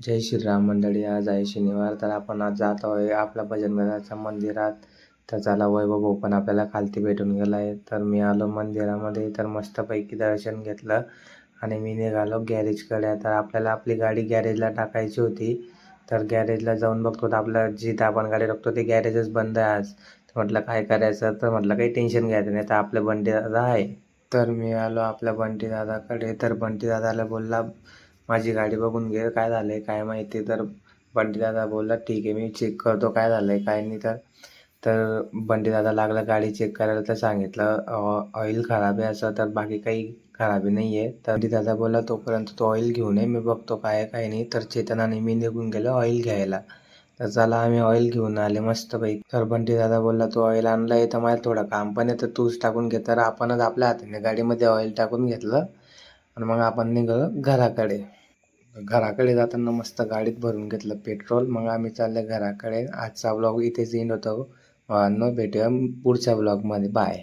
जय श्रीराम मंडळी. आज आहे शनिवार, तर आपण आज जात आहोत आपल्या भजनगडाच्या मंदिरात. तर चला, वैभव भाऊ पण आपल्याला खालती भेटून गेला आहे. तर मी आलो मंदिरामध्ये, तर मस्तपैकी दर्शन घेतलं आणि मी निघालो गॅरेजकडे. तर आपल्याला आपली गाडी गॅरेजला टाकायची होती. तर गॅरेजला जाऊन बघतो, तर आपलं जिथं आपण गाडी टाकतो ते गॅरेजच बंद आहे आज. तर म्हटलं काय करायचं, तर म्हटलं काही टेन्शन घ्यायचं नाही, तर आपलं बंटी दादा आहे. तर मी आलो आपल्या बंटी दादाकडे. तर बंटी दादाला बोलला, माझी गाडी बघून घे, काय झालं आहे काय माहिती. तर बंटी दादा बोलला, ठीक आहे मी चेक करतो काय झालं आहे काय नाही. तर बंटी दादा लागला गाडी चेक करायला. तर सांगितलं ऑइल खराब आहे असं, तर बाकी काही खराबी नाही आहे. तर बंटी दादा बोलला, तोपर्यंत तो ऑइल घेऊन ये, मी बघतो काय आहे काय नाही. तर चेतन आणि मी निघून गेलो ऑइल घ्यायला. तर चला, आम्ही ऑइल घेऊन आले मस्तपैकी. तर बंटी दादा बोलला, तू ऑइल आणलं आहे तर मला थोडं काम पण आहे, तर तूच टाकून घे. तर आपणच आपल्या हाताने गाडीमध्ये ऑइल टाकून घेतलं आणि मग आपण निघालो घराकडे. घराकडे जाताना मस्त गाडीत भरून घेतलं पेट्रोल. मग आम्ही चालले घराकडे. आजचा ब्लॉग इथेच एंड होतो. भेटूया पुढच्या ब्लॉगमध्ये. बाय.